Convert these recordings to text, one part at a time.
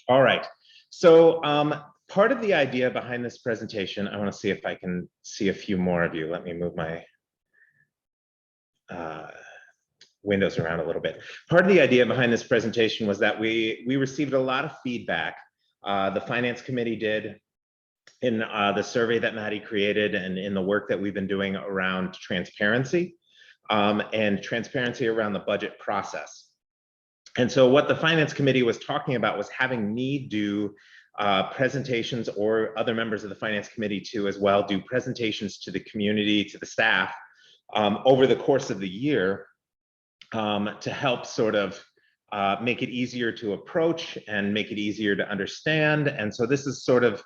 All right. So part of the idea behind this presentation, I want to see if I can see a few more of you. Let me move my windows around a little bit. Part of the idea behind this presentation was that we received a lot of feedback. The Finance Committee did in the survey that Maddie created and in the work that we've been doing around transparency and transparency around the budget process. And so what the Finance Committee was talking about was having me do presentations, or other members of the Finance Committee too as well, do presentations to the community, to the staff over the course of the year to help sort of make it easier to approach and make it easier to understand. And so this is sort of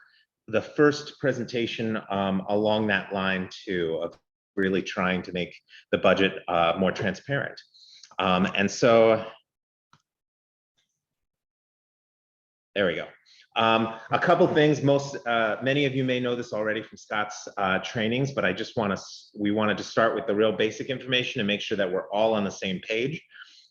the first presentation along that line too, of really trying to make the budget more transparent. And so there we go. A couple things. Many of you may know this already from Scott's trainings, but I just we wanted to start with the real basic information and make sure that we're all on the same page.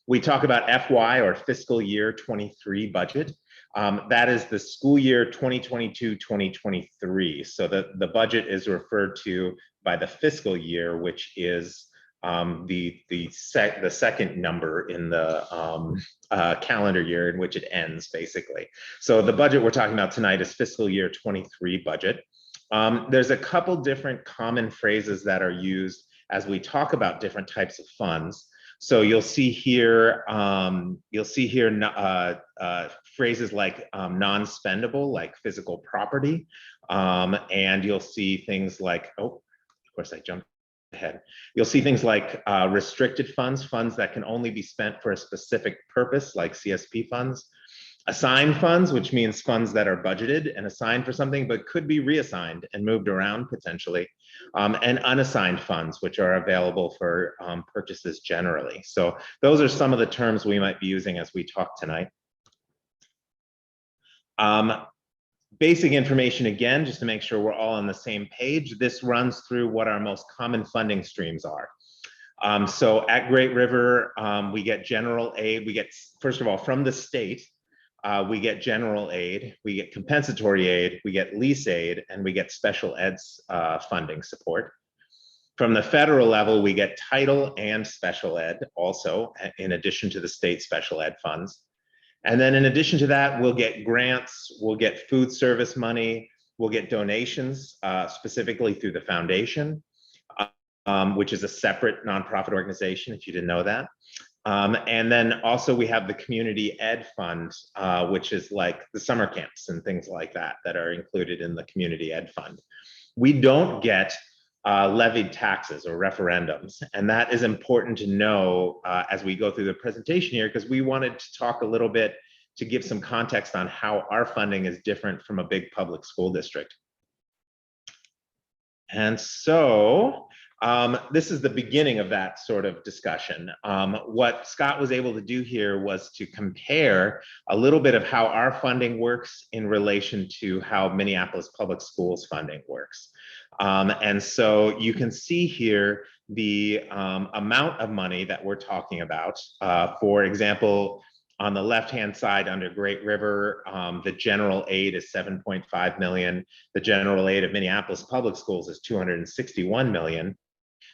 We talk about FY, or fiscal year 23 budget. That is the school year 2022-2023. So the budget is referred to by the fiscal year, which is the second number in the calendar year in which it ends, basically. So the budget we're talking about tonight is fiscal year 23 budget. There's a couple different common phrases that are used as we talk about different types of funds. So you'll see here phrases like non-spendable, like physical property, and you'll see things like, oh, of course I jumped ahead. You'll see things like restricted funds, funds that can only be spent for a specific purpose, like CSP funds. Assigned funds, which means funds that are budgeted and assigned for something, but could be reassigned and moved around potentially. And unassigned funds, which are available for purchases generally. So those are some of the terms we might be using as we talk tonight. Basic information again, just to make sure we're all on the same page. This runs through what our most common funding streams are. So at Great River, we get general aid. We get, first of all, from the state, we get general aid, we get compensatory aid, we get lease aid, and we get special ed funding support. From the federal level, we get title and special ed also, in addition to the state special ed funds. And then in addition to that, we'll get grants, we'll get food service money, we'll get donations, specifically through the foundation, which is a separate nonprofit organization, if you didn't know that. And then also we have the community ed fund, which is like the summer camps and things like that that are included in the community ed fund. We don't get levied taxes or referendums, and that is important to know as we go through the presentation here, because we wanted to talk a little bit to give some context on how our funding is different from a big public school district. And so this is the beginning of that sort of discussion. What Scott was able to do here was to compare a little bit of how our funding works in relation to how Minneapolis Public Schools funding works. And so you can see here the amount of money that we're talking about. For example, on the left-hand side under Great River, the general aid is $7.5 million. The general aid of Minneapolis Public Schools is $261 million.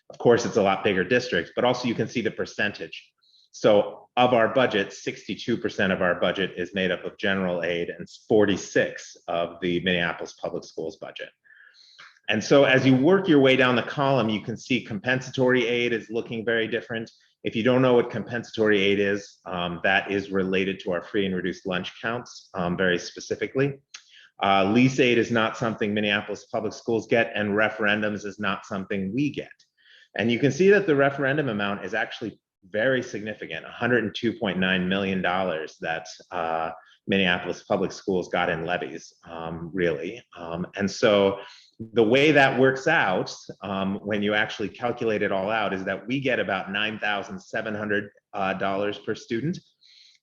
Of course, it's a lot bigger district, but also you can see the percentage. So of our budget, 62% of our budget is made up of general aid and 46% of the Minneapolis Public Schools budget. And so as you work your way down the column, you can see compensatory aid is looking very different. If you don't know what compensatory aid is, that is related to our free and reduced lunch counts very specifically. Lease aid is not something Minneapolis Public Schools get, and referendums is not something we get. And you can see that the referendum amount is actually very significant, $102.9 million that Minneapolis Public Schools got in levies, really. And so the way that works out, when you actually calculate it all out, is that we get about $9,700 per student,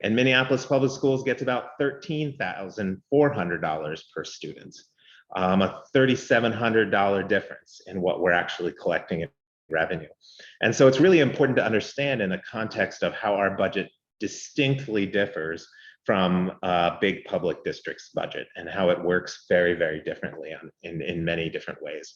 and Minneapolis Public Schools gets about $13,400 per student, a $3,700 difference in what we're actually collecting in revenue. And so it's really important to understand in the context of how our budget distinctly differs from a big public district's budget, and how it works very, very differently in many different ways.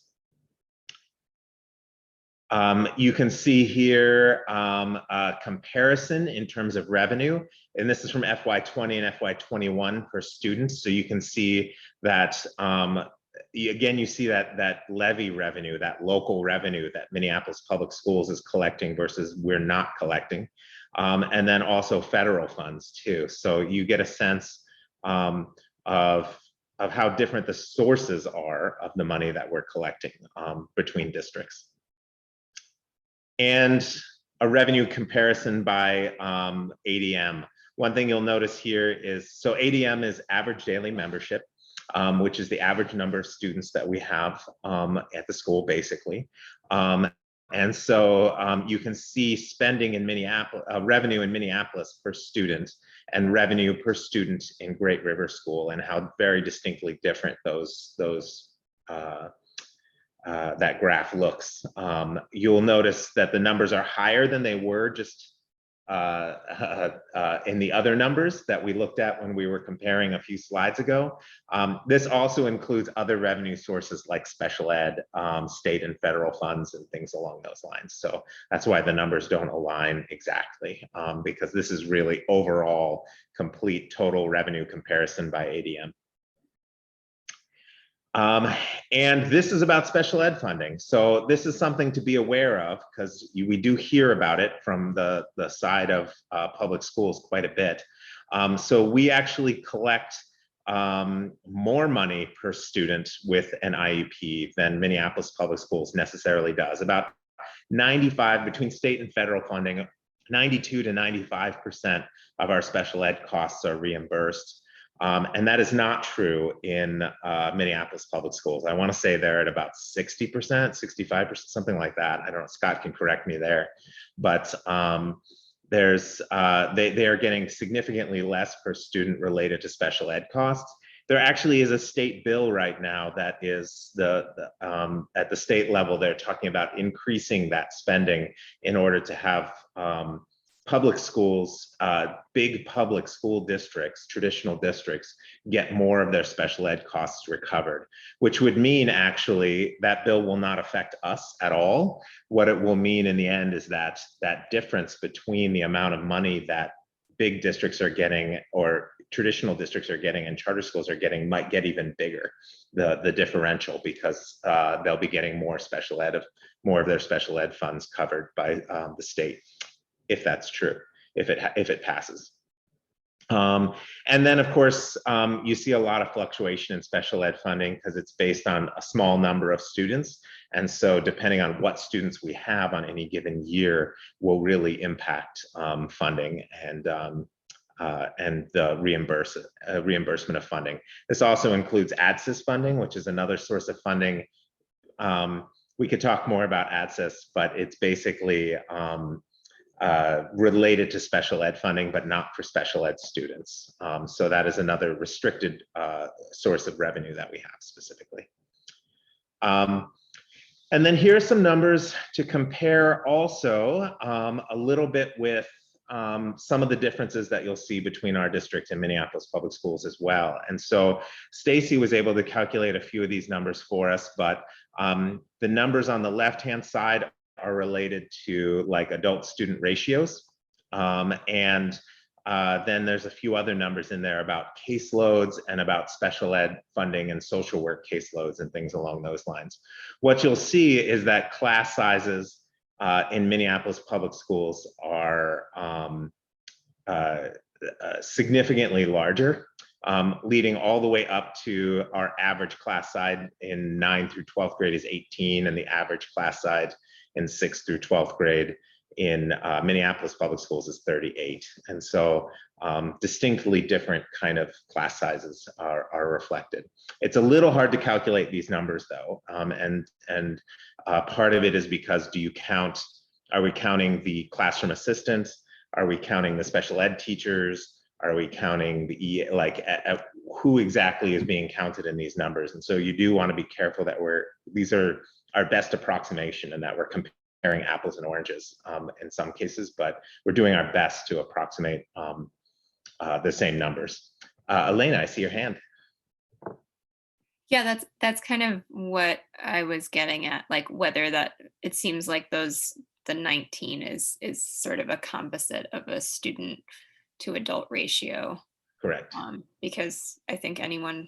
You can see here a comparison in terms of revenue, and this is from FY20 and FY21 per student. So you can see that, again, you see that levy revenue, that local revenue that Minneapolis Public Schools is collecting versus we're not collecting. And then also federal funds too. So you get a sense of how different the sources are of the money that we're collecting between districts. And a revenue comparison by ADM. One thing you'll notice here is, so ADM is average daily membership, which is the average number of students that we have at the school, basically. And so you can see spending in Minneapolis, revenue in Minneapolis per student, and revenue per student in Great River School, and how very distinctly different that graph looks. You'll notice that the numbers are higher than they were just in the other numbers that we looked at when we were comparing a few slides ago. This also includes other revenue sources like special ed, state and federal funds, and things along those lines. So that's why the numbers don't align exactly, because this is really overall complete total revenue comparison by ADM. And this is about special ed funding. So this is something to be aware of, because we do hear about it from the side of public schools quite a bit. So we actually collect more money per student with an IEP than Minneapolis Public Schools necessarily does. About 95, between state and federal funding, 92 to 95% of our special ed costs are reimbursed. And that is not true in Minneapolis Public Schools. I want to say they're at about 60%, 65%, something like that. I don't know, Scott can correct me there, but they are getting significantly less per student related to special ed costs. There actually is a state bill right now that is at the state level, they're talking about increasing that spending in order to have public schools, big public school districts, traditional districts, get more of their special ed costs recovered, which would mean actually that bill will not affect us at all. What it will mean in the end is that that difference between the amount of money that big districts are getting, or traditional districts are getting, and charter schools are getting, might get even bigger, the differential, because they'll be getting more special ed, more of their special ed funds covered by the state, if that's true, if it passes. And then of course, you see a lot of fluctuation in special ed funding because it's based on a small number of students. And so depending on what students we have on any given year will really impact funding and the reimbursement of funding. This also includes ADSIS funding, which is another source of funding. We could talk more about ADSIS, but it's basically related to special ed funding, but not for special ed students. So that is another restricted source of revenue that we have specifically. And then here are some numbers to compare also a little bit with some of the differences that you'll see between our district and Minneapolis Public Schools as well. And so Stacy was able to calculate a few of these numbers for us, but the numbers on the left-hand side are related to like adult student ratios. Then there's a few other numbers in there about caseloads and about special ed funding and social work caseloads and things along those lines. What you'll see is that class sizes in Minneapolis Public Schools are significantly larger, leading all the way up to our average class size in 9th through 12th grade is 18, and the average class size in 6th through 12th grade in Minneapolis Public Schools is 38. And so distinctly different kind of class sizes are reflected. It's a little hard to calculate these numbers though. Part of it is because are we counting the classroom assistants? Are we counting the special ed teachers? Are we counting the who exactly is being counted in these numbers? And so you do want to be careful that these are our best approximation and that we're comparing apples and oranges in some cases, but we're doing our best to approximate the same numbers. Elena, I see your hand. Yeah, that's kind of what I was getting at, like whether that it seems like the 19 is sort of a composite of a student to adult ratio. Correct. Because I think anyone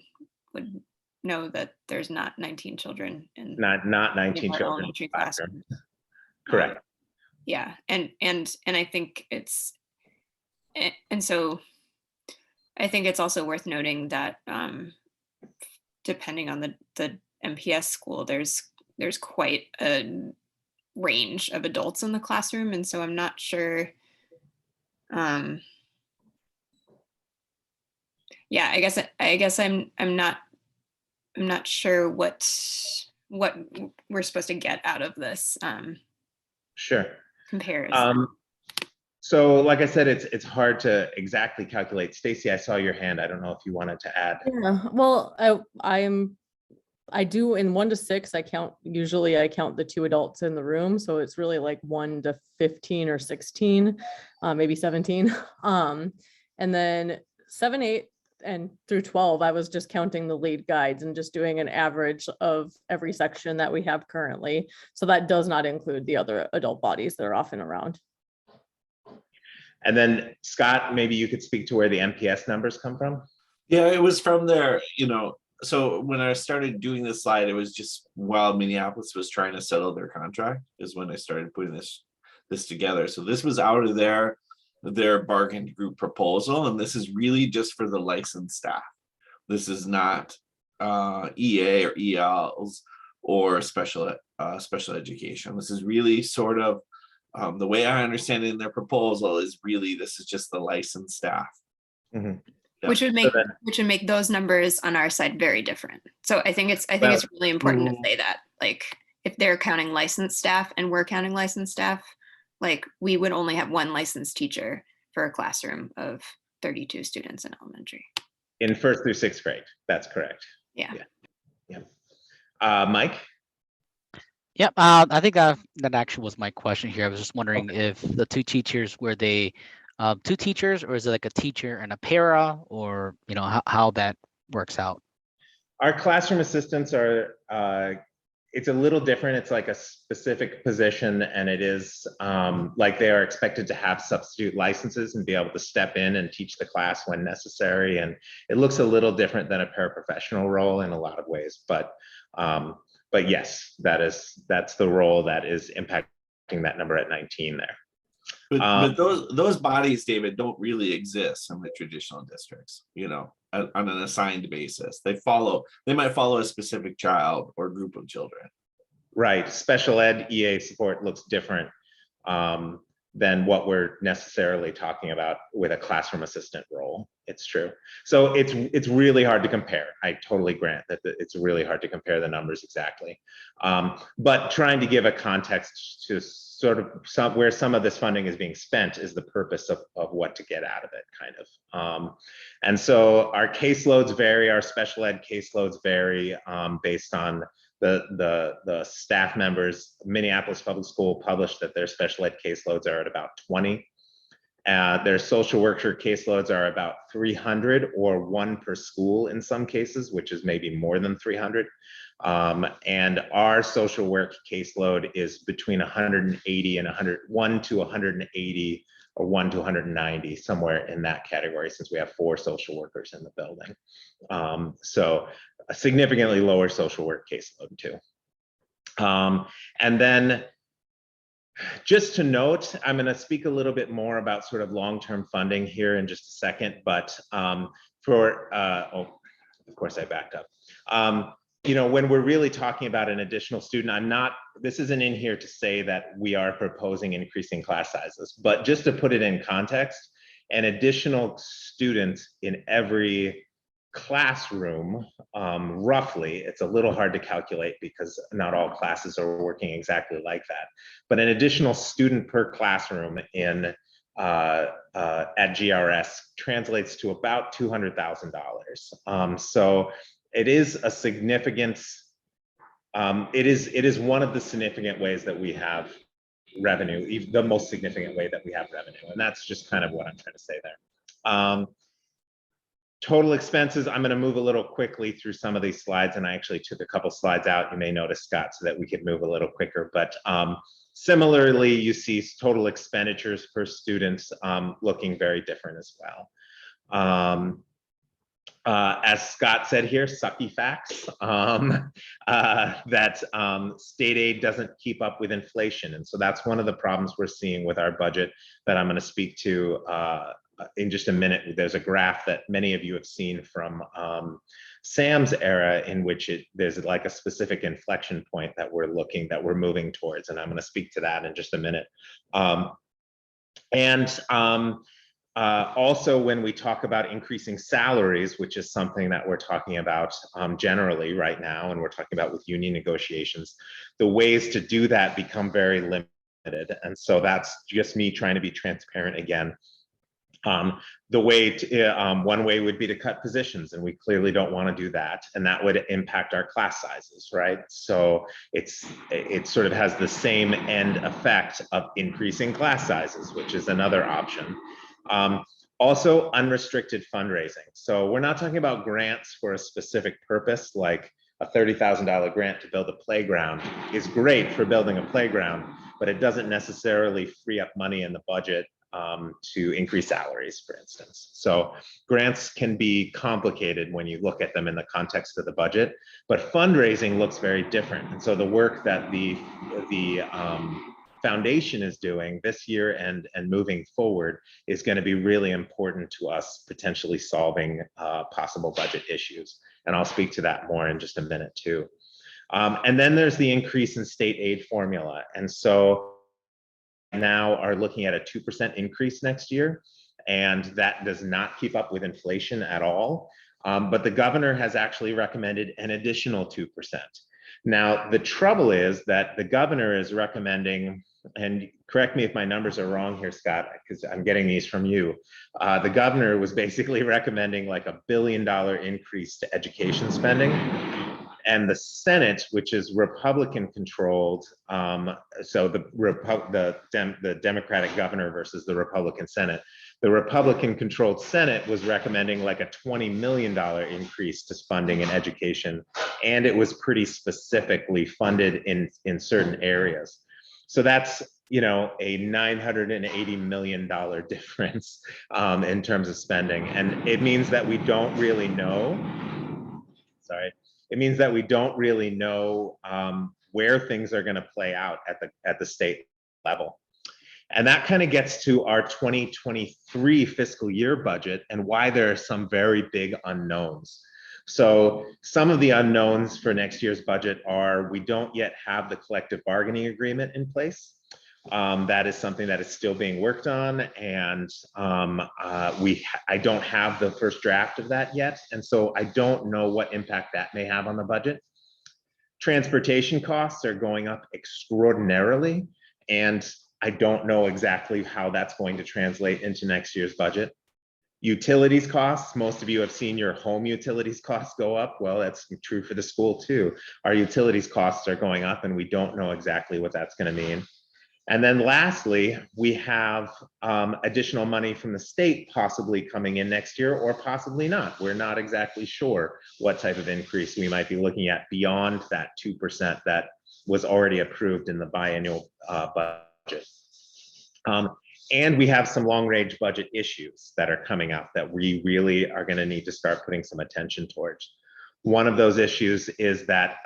would know that there's not 19 children in Not 19 children elementary classrooms. Correct. Yeah, and I think so I think it's also worth noting that depending on the MPS school, there's quite a range of adults in the classroom, and so I'm not sure. Yeah, I guess I'm not sure what we're supposed to get out of this Sure. comparison. So like I said, it's hard to exactly calculate. Stacy, I saw your hand. I don't know if you wanted to add. Yeah, well, I do in 1 to 6, usually I count the 2 adults in the room. So it's really like 1 to 15 or 16, maybe 17. And then 7, 8 and through 12, I was just counting the lead guides and just doing an average of every section that we have currently. So that does not include the other adult bodies that are often around. And then Scott, maybe you could speak to where the MPS numbers come from. Yeah, it was from there, so when I started doing this slide, it was just while Minneapolis was trying to settle their contract is when I started putting this together. So this was out of their bargain group proposal, and this is really just for the licensed staff. This is not EA or ELs or special education. This is really sort of the way I understand it in their proposal is really this is just the licensed staff. Mm-hmm. Yeah. Which would make those numbers on our side very different. So I think it's really important to say that, like, if they're counting licensed staff and we're counting licensed staff, like we would only have one licensed teacher for a classroom of 32 students in elementary. In 1st through 6th grade, that's correct. Yeah. Mike? Yep, I think that actually was my question here. I was just wondering if the 2 teachers, were they 2 teachers, or is it like a teacher and a para, or how that works out? Our classroom assistants are, it's a little different. It's like a specific position, and it is like they are expected to have substitute licenses and be able to step in and teach the class when necessary. And it looks a little different than a paraprofessional role in a lot of ways, but yes, that's the role that is impacting that number at 19 there. But those bodies, David, don't really exist in the traditional districts, on an assigned basis. They might follow a specific child or group of children. Right. Special ed EA support looks different than what we're necessarily talking about with a classroom assistant role. It's true. So it's really hard to compare. I totally grant that it's really hard to compare the numbers exactly. But trying to give a context to sort of where some of this funding is being spent is the purpose of what to get out of it, kind of. And so our caseloads vary, our special ed caseloads vary based on the staff members. Minneapolis Public School published that their special ed caseloads are at about 20. Their social worker caseloads are about 300, or 1 per school in some cases, which is maybe more than 300. And our social work caseload is between 180 and 1 to 180, or 1 to 190, somewhere in that category, since we have 4 social workers in the building. So a significantly lower social work caseload too. And then just to note, I'm going to speak a little bit more about sort of long-term funding here in just a second, but of course I backed up. When we're really talking about an additional student, this isn't in here to say that we are proposing increasing class sizes, but just to put it in context, an additional student in every classroom, roughly, it's a little hard to calculate because not all classes are working exactly like that, but an additional student per classroom at GRS translates to about $200,000. So it is a significant, it is one of the significant ways that we have revenue, the most significant way that we have revenue, and that's just kind of what I'm trying to say there. Total expenses, I'm going to move a little quickly through some of these slides, and I actually took a couple slides out. You may notice, Scott, so that we could move a little quicker. But similarly, you see total expenditures per student looking very different as well. As Scott said here, sucky facts, that state aid doesn't keep up with inflation. And so that's one of the problems we're seeing with our budget that I'm going to speak to in just a minute. There's a graph that many of you have seen from Sam's era, in which there's like a specific inflection point that we're moving towards. And I'm going to speak to that in just a minute. Also, when we talk about increasing salaries, which is something that we're talking about generally right now, and we're talking about with union negotiations, the ways to do that become very limited. And so that's just me trying to be transparent again. The way one way would be to cut positions, and we clearly don't want to do that, and that would impact our class sizes, right? So it sort of has the same end effect of increasing class sizes, which is another option. Also, unrestricted fundraising. So we're not talking about grants for a specific purpose, like a $30,000 grant to build a playground is great for building a playground, but it doesn't necessarily free up money in the budget to increase salaries, for instance. So grants can be complicated when you look at them in the context of the budget, but fundraising looks very different. And so the work that the foundation is doing this year and moving forward is going to be really important to us potentially solving possible budget issues. And I'll speak to that more in just a minute too. And then there's the increase in state aid formula. And so now are looking at a 2% increase next year, and that does not keep up with inflation at all. But the governor has actually recommended an additional 2%. Now, the trouble is that the governor is recommending, and correct me if my numbers are wrong here, Scott, because I'm getting these from you. The governor was basically recommending like $1 billion increase to education spending. And the Senate, which is Republican controlled, so the Democratic governor versus the Republican Senate, the Republican controlled Senate was recommending like a $20 million increase to funding in education. And it was pretty specifically funded in certain areas. So that's, you know, a $980 million difference in terms of spending. And it means that we don't really know, it means that we don't really know where things are going to play out at the state level. And that kind of gets to our 2023 fiscal year budget and why there are some very big unknowns. So some of the unknowns for next year's budget are, we don't yet have the collective bargaining agreement in place. That is something that is still being worked on, and I don't have the first draft of that yet, and so I don't know what impact that may have on the budget. Transportation costs are going up extraordinarily, and I don't know exactly how that's going to translate into next year's budget. Utilities costs, most of you have seen your home utilities costs go up. Well, that's true for the school too. Our utilities costs are going up, and we don't know exactly what that's going to mean. And then lastly, we have additional money from the state possibly coming in next year, or possibly not. We're not exactly sure what type of increase we might be looking at beyond that 2% that was already approved in the biannual budget. And we have some long-range budget issues that are coming up that we really are going to need to start putting some attention towards. One of those issues is that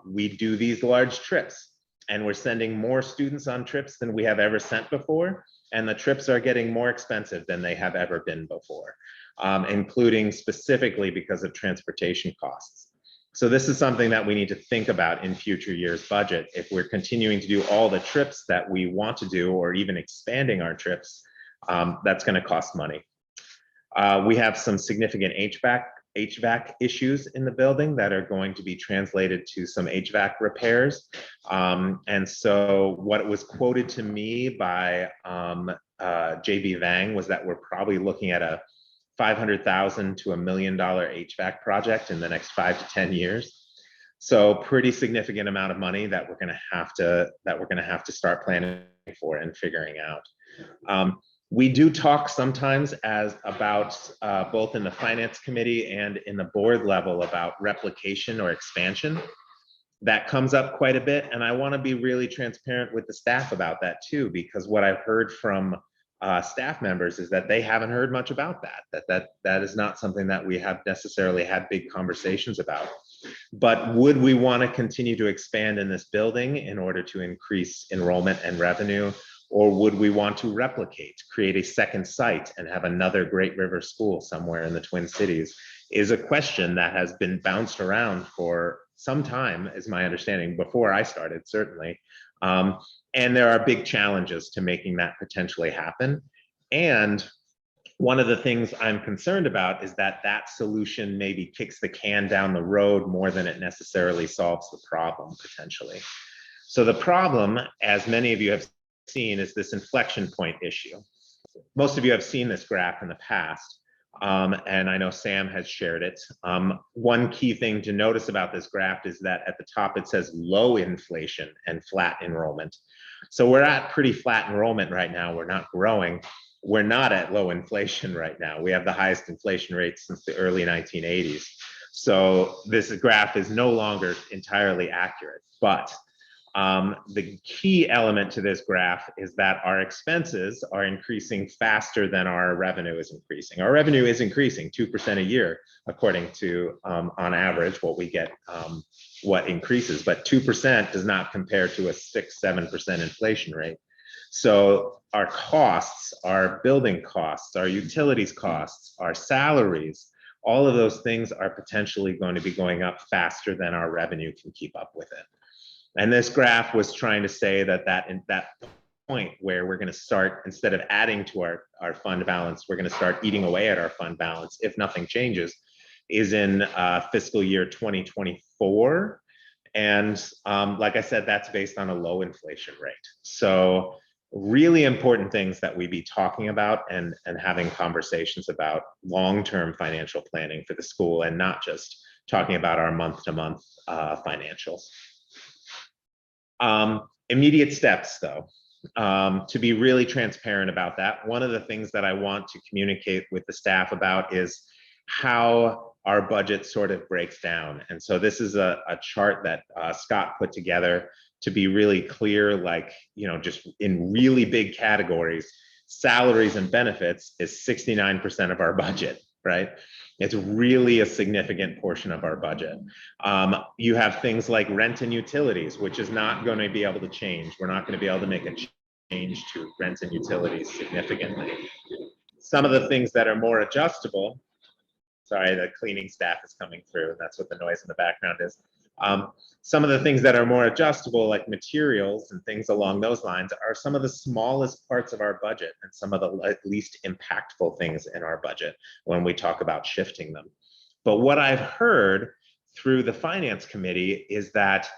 we do these large trips, and we're sending more students on trips than we have ever sent before. And the trips are getting more expensive than they have ever been before, including specifically because of transportation costs. So this is something that we need to think about in future years' budget. If we're continuing to do all the trips that we want to do, or even expanding our trips, that's going to cost money. We have some significant HVAC issues in the building that are going to be translated to some HVAC repairs. And so what was quoted to me by JB Vang was that we're probably looking at a $500,000 to $1 million HVAC project in the next 5 to 10 years. So pretty significant amount of money that we're going to have to start planning for and figuring out. We do talk sometimes about both in the finance committee and in the board level about replication or expansion. That comes up quite a bit, and I want to be really transparent with the staff about that too, because what I've heard from staff members is that they haven't heard much about that is not something that we have necessarily had big conversations about. But would we want to continue to expand in this building in order to increase enrollment and revenue? Or would we want to replicate, create a second site and have another Great River school somewhere in the Twin Cities? Is a question that has been bounced around for some time, is my understanding, before I started, certainly. And there are big challenges to making that potentially happen. And one of the things I'm concerned about is that that solution maybe kicks the can down the road more than it necessarily solves the problem, potentially. So the problem, as many of you have seen, is this inflection point issue. Most of you have seen this graph in the past, and I know Sam has shared it. One key thing to notice about this graph is that at the top it says low inflation and flat enrollment. So we're at pretty flat enrollment right now. We're not growing. We're not at low inflation right now. We have the highest inflation rate since the early 1980s. So this graph is no longer entirely accurate, but the key element to this graph is that our expenses are increasing faster than our revenue is increasing. Our revenue is increasing 2% a year, according to, on average, what we get, what increases, but 2% does not compare to a 6-7% inflation rate. So our costs, our building costs, our utilities costs, our salaries, all of those things are potentially going to be going up faster than our revenue can keep up with it. And this graph was trying to say that in that point where we're going to start, instead of adding to our fund balance, we're going to start eating away at our fund balance if nothing changes, is in fiscal year 2024. And like I said, that's based on a low inflation rate. So really important things that we be talking about and having conversations about long-term financial planning for the school, and not just talking about our month-to-month financials. Immediate steps, though, to be really transparent about that. One of the things that I want to communicate with the staff about is how our budget sort of breaks down. And so this is a chart that Scott put together to be really clear, like, you know, just in really big categories. Salaries and benefits is 69% of our budget, right? It's really a significant portion of our budget. You have things like rent and utilities, which is not going to be able to change. We're not going to be able to make a change to rent and utilities significantly. Some of the things that are more adjustable, sorry, the cleaning staff is coming through, and that's what the noise in the background is. Some of the things that are more adjustable, like materials and things along those lines, are some of the smallest parts of our budget and some of the least impactful things in our budget when we talk about shifting them. But what I've heard through the finance committee is that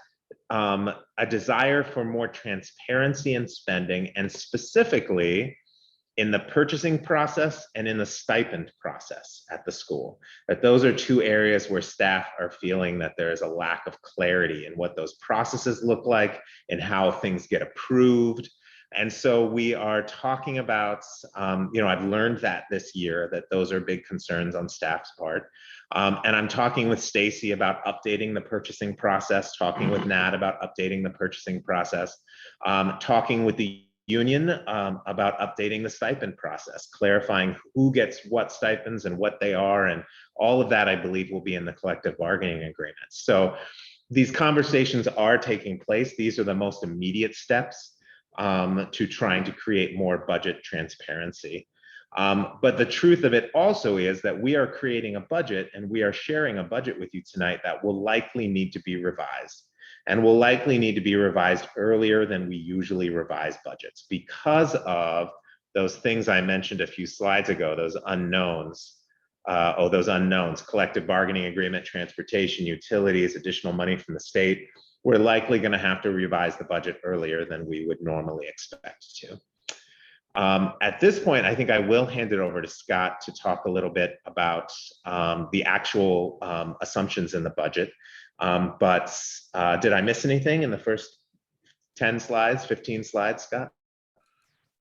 a desire for more transparency in spending, and specifically in the purchasing process and in the stipend process at the school, that those are two areas where staff are feeling that there is a lack of clarity in what those processes look like and how things get approved. And so we are talking about, you know, I've learned that this year, that those are big concerns on staff's part. And I'm talking with Stacy about updating the purchasing process, talking with Nat about updating the purchasing process, talking with the union about updating the stipend process, clarifying who gets what stipends and what they are, and all of that, I believe, will be in the collective bargaining agreement. So these conversations are taking place. These are the most immediate steps to trying to create more budget transparency. But the truth of it also is that we are creating a budget, and we are sharing a budget with you tonight that will likely need to be revised, and will likely need to be revised earlier than we usually revise budgets, because of those things I mentioned a few slides ago, those unknowns. Those unknowns: collective bargaining agreement, transportation, utilities, additional money from the state. We're likely going to have to revise the budget earlier than we would normally expect to. At this point, I think I will hand it over to Scott to talk a little bit about the actual assumptions in the budget. But did I miss anything in the first 10 slides, 15 slides, Scott?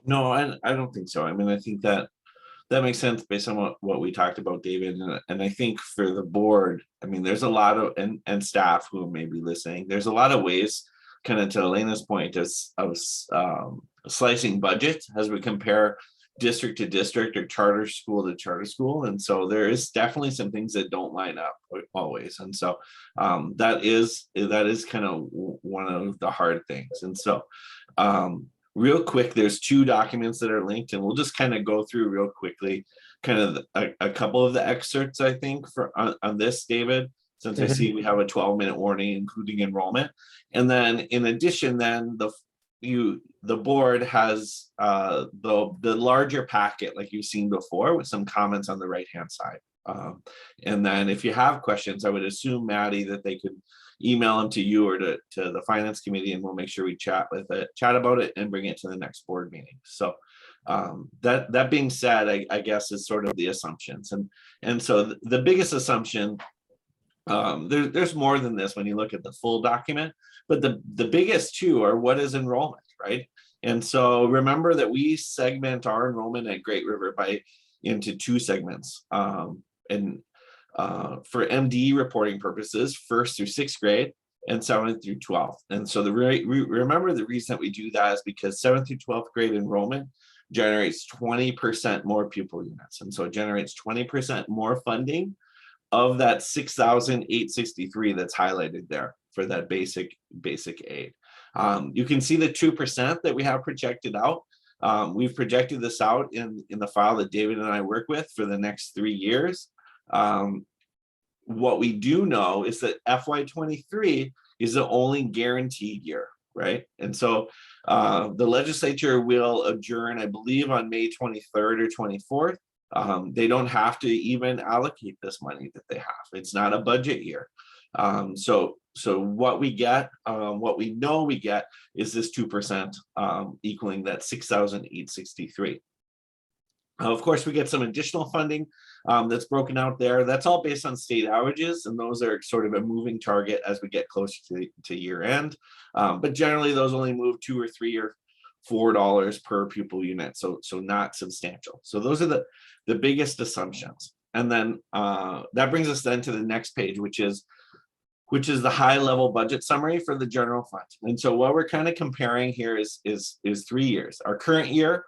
No, I don't think so. I mean, I think that makes sense based on what we talked about, David. And I think for the board, I mean, there's a lot of, and staff who may be listening, there's a lot of ways, kind of to Elena's point, of slicing budget as we compare district to district or charter school to charter school. And so there is definitely some things that don't line up always. And so that is kind of one of the hard things. And so real quick, there's 2 documents that are linked, and we'll just kind of go through real quickly, kind of a couple of the excerpts, I think, for on this, David, since I see we have a 12-minute warning, including enrollment. And then in addition, then the board has the larger packet like you've seen before with some comments on the right-hand side. And then if you have questions, I would assume, Maddie, that they could email them to you or to the finance committee, and we'll make sure we chat about it and bring it to the next board meeting. So that being said, I guess is sort of the assumptions. And so the biggest assumption, there's more than this when you look at the full document, but the biggest 2 are what is enrollment, right? And so remember that we segment our enrollment at Great River into 2 segments. For MD reporting purposes, 1st through 6th grade and 7th through 12th. And so remember the reason that we do that is because 7th through 12th grade enrollment generates 20% more pupil units. And so it generates 20% more funding of that 6,863 that's highlighted there for that basic aid. You can see the 2% that we have projected out. We've projected this out in the file that David and I work with for the next 3 years. What we do know is that FY23 is the only guaranteed year, right? And so the legislature will adjourn, I believe, on May 23rd or 24th. They don't have to even allocate this money that they have. It's not a budget year. So what we get, what we know we get, is this 2% equaling that 6,863. Of course, we get some additional funding that's broken out there. That's all based on state averages, and those are sort of a moving target as we get closer to year end. But generally, those only move $2 or $3 or $4 per pupil unit, so not substantial. So those are the biggest assumptions. And then that brings us then to the next page, which is the high level budget summary for the general fund. And so what we're kind of comparing here is 3 years. Our current year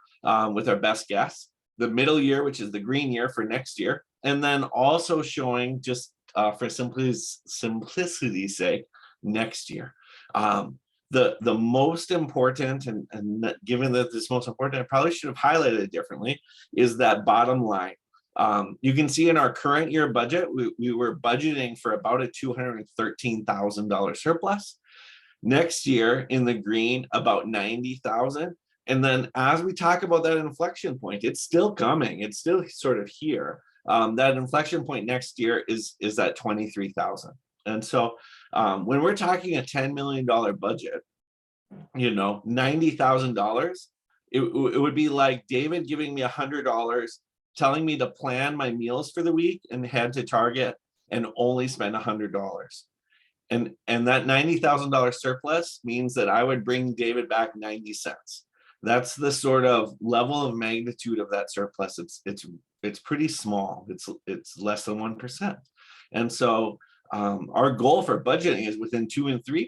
with our best guess, the middle year, which is the green year for next year, and then also showing, just for simplicity's sake, next year. The most important, and given that this most important, I probably should have highlighted it differently, is that bottom line. You can see in our current year budget, we were budgeting for about a $213,000 surplus. Next year in the green, about $90,000. And then as we talk about that inflection point, it's still coming. It's still sort of here. That inflection point next year is at $23,000. And so when we're talking a $10 million budget, $90,000, it would be like David giving me $100, telling me to plan my meals for the week and head to Target and only spend $100. And that $90,000 surplus means that I would bring David back 90 cents. That's the sort of level of magnitude of that surplus. It's pretty small. It's less than 1%. And so our goal for budgeting is within 2 and 3%.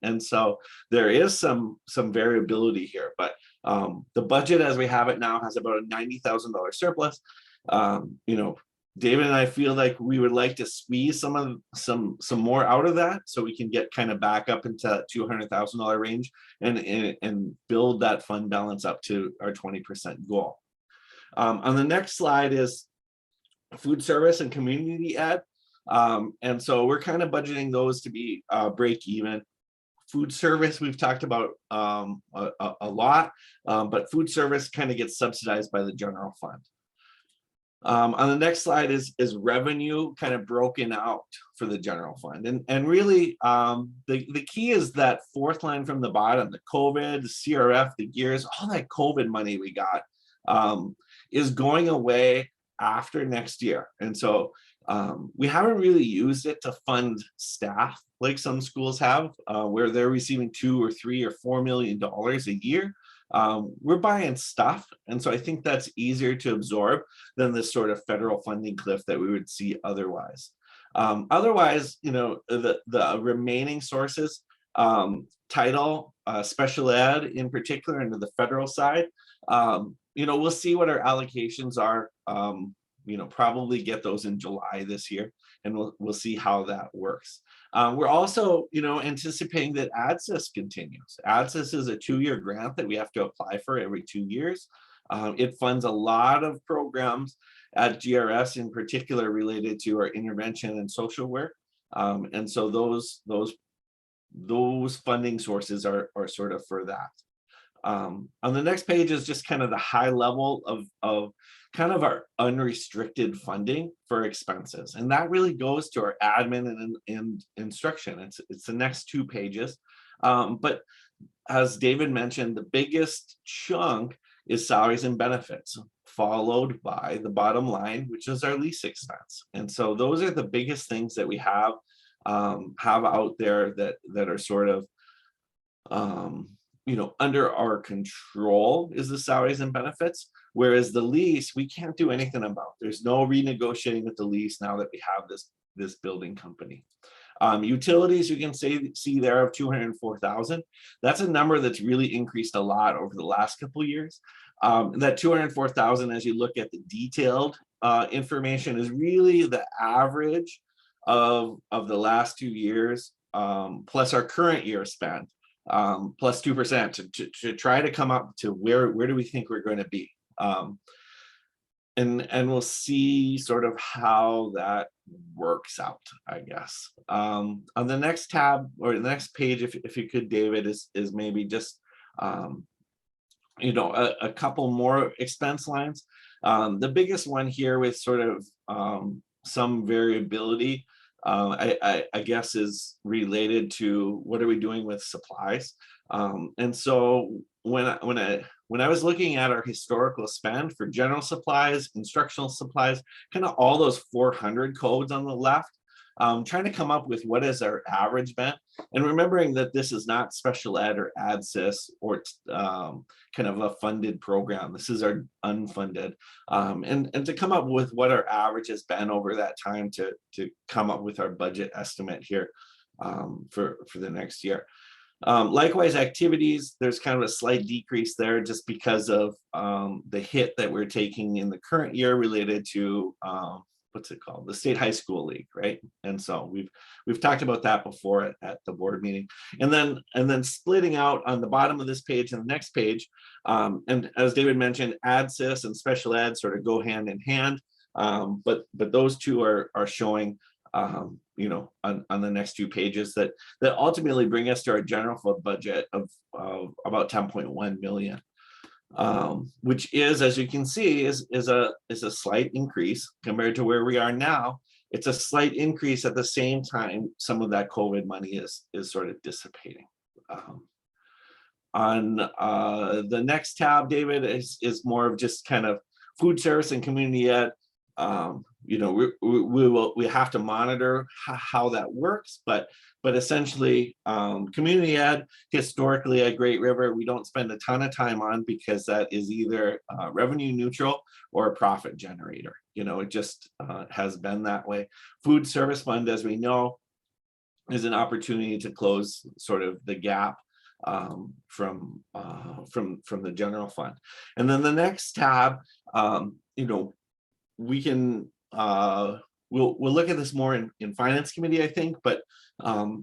And so there is some variability here, but the budget as we have it now has about a $90,000 surplus. David and I feel like we would like to squeeze some more out of that so we can get kind of back up into that $200,000 range and build that fund balance up to our 20% goal. On the next slide is food service and community ed. And so we're kind of budgeting those to be break even. Food service we've talked about a lot, but food service kind of gets subsidized by the general fund. On the next slide is revenue kind of broken out for the general fund. And really, the key is that 4th line from the bottom, the COVID, the CRF, the GRS, all that COVID money we got is going away after next year. And so we haven't really used it to fund staff like some schools have, where they're receiving $2 or $3 or $4 million a year. we're buying stuff. And so I think that's easier to absorb than this sort of federal funding cliff that we would see otherwise. Otherwise, you know, the remaining sources, title, special ed in particular, into the federal side, you know, we'll see what our allocations are. You know, probably get those in July this year, and we'll see how that works. We're also, you know, anticipating that ADSIS continues. ADSIS is a 2-year grant that we have to apply for every 2 years. It funds a lot of programs at GRS, in particular related to our intervention and social work. And so those funding sources are sort of for that. On the next page is just kind of the high level of kind of our unrestricted funding for expenses. And that really goes to our admin and instruction. It's the next 2 pages. But as David mentioned, the biggest chunk is salaries and benefits, followed by the bottom line, which is our lease expense. And so those are the biggest things that we have out there that are sort of, you know, under our control, is the salaries and benefits. Whereas the lease, we can't do anything about. There's no renegotiating with the lease now that we have this building company. Utilities, you can see there of 204,000. That's a number that's really increased a lot over the last couple of years. That 204,000, as you look at the detailed information, is really the average of the last 2 years, plus our current year spend, plus 2% to try to come up to where do we think we're going to be. And we'll see sort of how that works out, I guess. On the next tab or the next page, if you could, David, is maybe just you know, a couple more expense lines. The biggest one here with sort of some variability, I guess, is related to what are we doing with supplies. And so when I was looking at our historical spend for general supplies, instructional supplies, kind of all those 400 codes on the left, trying to come up with what is our average been, and remembering that this is not special ed or ADSIS or kind of a funded program. This is our unfunded, and to come up with what our average has been over that time to come up with our budget estimate here for the next year. Likewise, activities, there's kind of a slight decrease there just because of the hit that we're taking in the current year related to what's it called? The State High School League, right? And so we've talked about that before at the board meeting. And then splitting out on the bottom of this page and the next page, and as David mentioned, ADSIS and special ed sort of go hand in hand. But those two are showing you know, on the next 2 pages that ultimately bring us to our general fund budget of about 10.1 million. Which is, as you can see, is a slight increase compared to where we are now. It's a slight increase at the same time some of that COVID money is sort of dissipating. On the next tab, David, is more of just kind of food service and community ed. You know, we have to monitor how that works, but essentially community ed historically at Great River we don't spend a ton of time on because that is either revenue neutral or a profit generator. You know, it just has been that way. Food service fund, as we know, is an opportunity to close sort of the gap from the general fund. And then the next tab, you know, we can we'll look at this more in finance committee, I think, but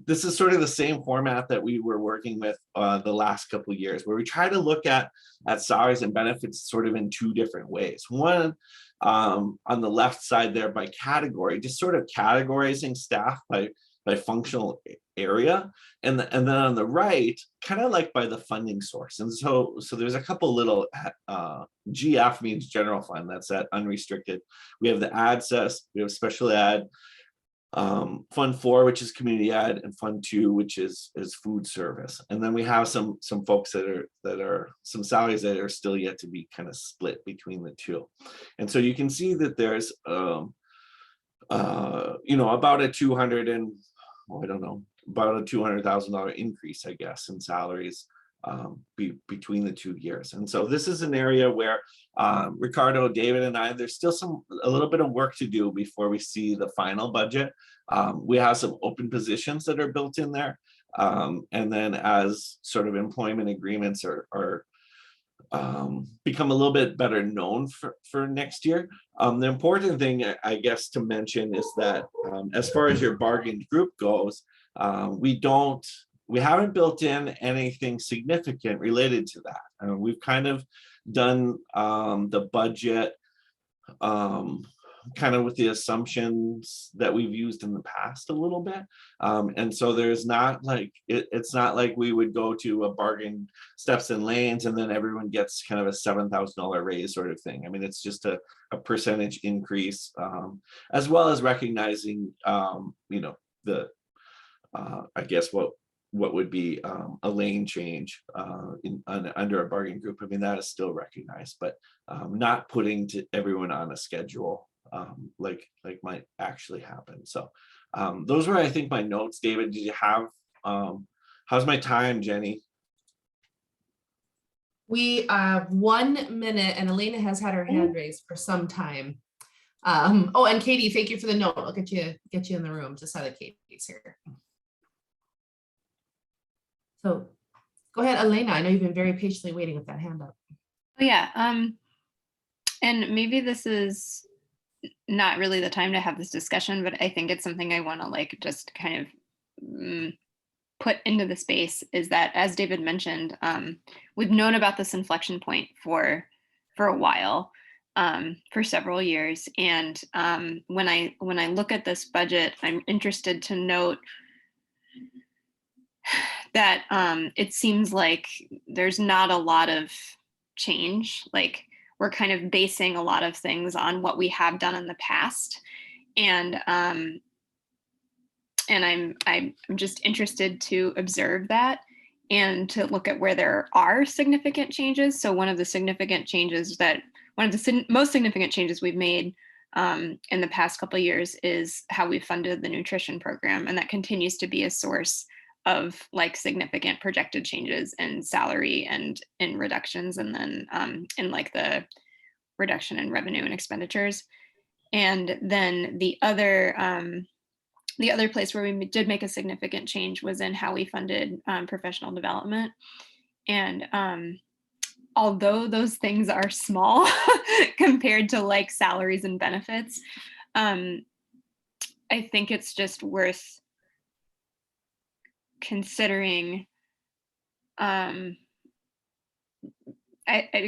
this is sort of the same format that we were working with the last couple of years, where we try to look at salaries and benefits sort of in 2 different ways. One, on the left side there by category, just sort of categorizing staff by functional area, and then on the right, kind of like by the funding source. And so there's a couple little GF means general fund, that's that unrestricted. We have the ADSIS, we have special ed, fund 4, which is community ed, and fund 2, which is food service. And then we have some folks that are some salaries that are still yet to be kind of split between the 2. And so you can see that there's you know, about a $200,000 increase, I guess, in salaries between the 2 years. And so this is an area where Ricardo, David, and I, there's still a little bit of work to do before we see the final budget. We have some open positions that are built in there. And then as sort of employment agreements are become a little bit better known for next year. The important thing, I guess, to mention is that as far as your bargained group goes, we haven't built in anything significant related to that. We've kind of done the budget kind of with the assumptions that we've used in the past a little bit. And so there's not like, it's not like we would go to a bargain steps and lanes and then everyone gets kind of a $7,000 raise sort of thing. I mean, it's just a percentage increase, as well as recognizing, you know, the, I guess what would be a lane change under a bargain group. I mean, that is still recognized, but not putting everyone on a schedule like might actually happen. So those were, I think, my notes. David, did you have, how's my time, Jenny? We have 1 minute and Elena has had her hand raised for some time. Oh, and Katie, thank you for the note. I'll get you in the room. Just saw that Katie's here. So go ahead, Elena. I know you've been very patiently waiting with that hand up. Oh, yeah. And maybe this is not really the time to have this discussion, but I think it's something I want to like just kind of put into the space, is that, as David mentioned, we've known about this inflection point for a while, for several years. And when I look at this budget, I'm interested to note that it seems like there's not a lot of change. Like, we're kind of basing a lot of things on what we have done in the past. And I'm just interested to observe that and to look at where there are significant changes. So one of the most significant changes we've made in the past couple of years is how we funded the nutrition program. And that continues to be a source of like significant projected changes in salary and in reductions, and then in like the reduction in revenue and expenditures. And then the other place where we did make a significant change was in how we funded professional development. And although those things are small compared to like salaries and benefits, I think it's just worth considering, I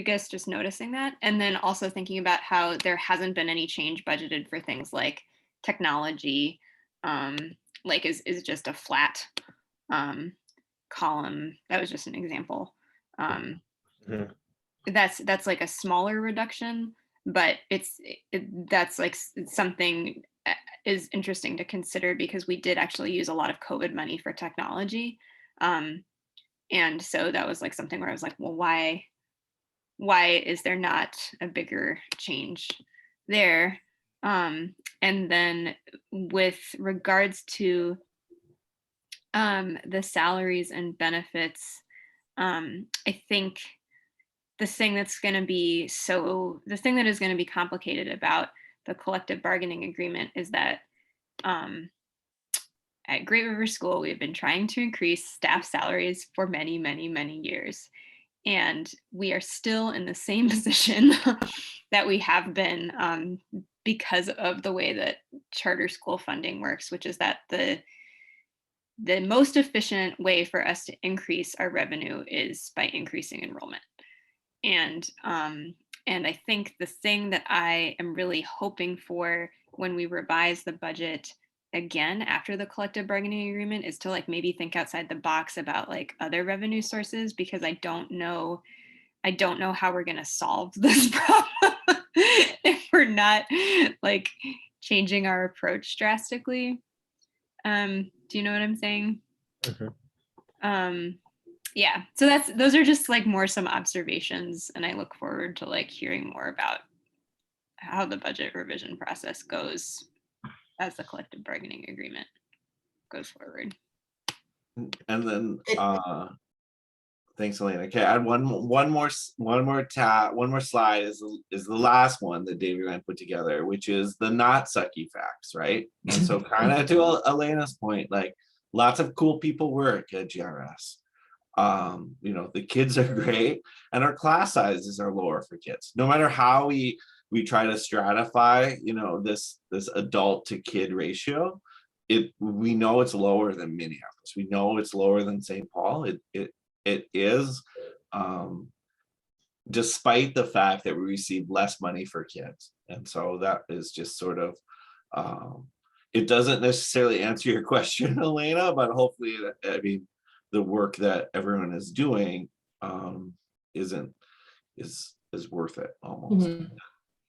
guess just noticing that, and then also thinking about how there hasn't been any change budgeted for things like technology, like is just a flat column. That was just an example. That's like a smaller reduction, but that's like something is interesting to consider, because we did actually use a lot of COVID money for technology. And so that was like something where I was like, well, why is there not a bigger change there? And then with regards to the salaries and benefits, I think the thing that is going to be complicated about the collective bargaining agreement is that at Great River School, we've been trying to increase staff salaries for many, many, many years. And we are still in the same position that we have been because of the way that charter school funding works, which is that the most efficient way for us to increase our revenue is by increasing enrollment. And I think the thing that I am really hoping for when we revise the budget again after the collective bargaining agreement is to like maybe think outside the box about like other revenue sources, because I don't know how we're going to solve this problem if we're not like changing our approach drastically. Do you know what I'm saying? Mm-hmm. Yeah, so those are just like more some observations, and I look forward to like hearing more about how the budget revision process goes as the collective bargaining agreement goes forward. And then Thanks, Elena. Okay, I had one more slide is the last one that David and I put together, which is the not sucky facts, right? And so kind of to Elena's point, like lots of cool people work at GRS. You know, the kids are great, and our class sizes are lower for kids. No matter how we try to stratify, you know, this adult to kid ratio, we know it's lower than Minneapolis. We know it's lower than St. Paul. It is, despite the fact that we receive less money for kids. And so that is just sort of, it doesn't necessarily answer your question, Elena, but hopefully, I mean, the work that everyone is doing is worth it almost.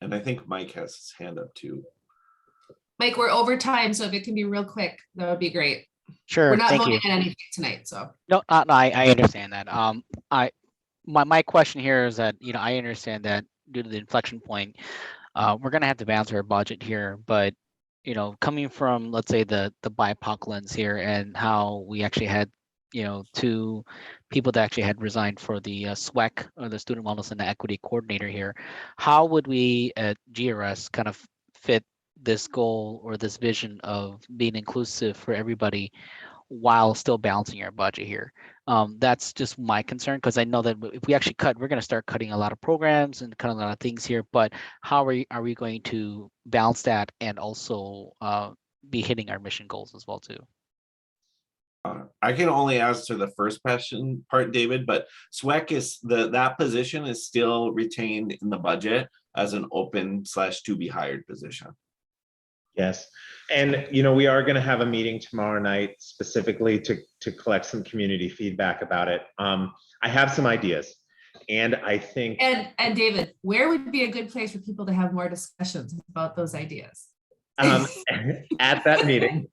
And I think Mike has his hand up too. Mike, we're over time, so if it can be real quick, that would be great. Sure. We're not Thank voting you. on anything tonight, so. No, I understand that. My question here is that, you know, I understand that due to the inflection point, we're gonna have to balance our budget here, but you know, coming from, let's say, the BIPOC lens here and how we actually had, you know, 2 people that actually had resigned for the SWEC, or the Student Wellness and Equity Coordinator here, how would we at GRS kind of fit this goal or this vision of being inclusive for everybody while still balancing our budget here? That's just my concern, because I know that if we actually cut, we're going to start cutting a lot of programs and cutting a lot of things here, but how are we going to balance that and also be hitting our mission goals as well too? I can only answer the first question part, David, but SWEC is that position is still retained in the budget as an open / to be hired position. Yes, and you know, we are going to have a meeting tomorrow night specifically to collect some community feedback about it. I have some ideas, and I think. And David, where would be a good place for people to have more discussions about those ideas? At that meeting.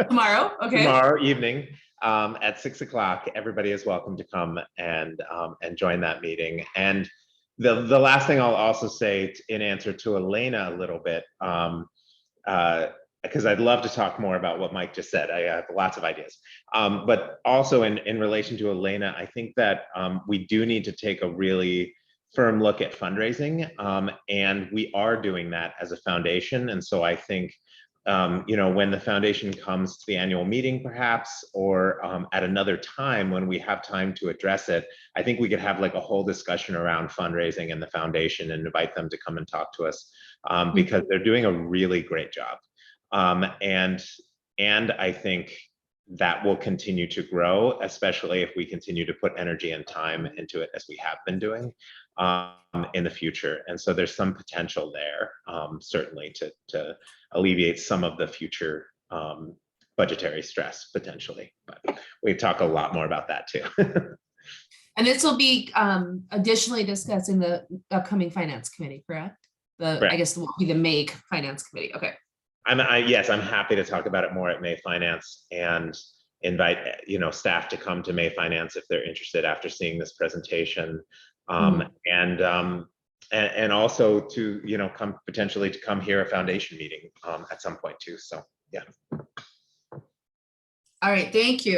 Tomorrow, okay. Tomorrow evening at 6 o'clock, everybody is welcome to come and join that meeting. And the last thing I'll also say in answer to Elena a little bit, because I'd love to talk more about what Mike just said. I have lots of ideas. But also in relation to Elena, I think that we do need to take a really firm look at fundraising, and we are doing that as a foundation. And so I think, you know, when the foundation comes to the annual meeting, perhaps, or at another time when we have time to address it, I think we could have like a whole discussion around fundraising and the foundation and invite them to come and talk to us, because they're doing a really great job. And I think that will continue to grow, especially if we continue to put energy and time into it as we have been doing in the future. And so there's some potential there, certainly to alleviate some of the future budgetary stress potentially. But we talk a lot more about that too. And this will be additionally discussed in the upcoming finance committee, correct? Correct. I guess it will be the May finance committee. Okay. Yes, I'm happy to talk about it more at May Finance and invite, you know, staff to come to May Finance if they're interested after seeing this presentation, and also to, you know, potentially to come hear a foundation meeting at some point too. So yeah. All right, thank you.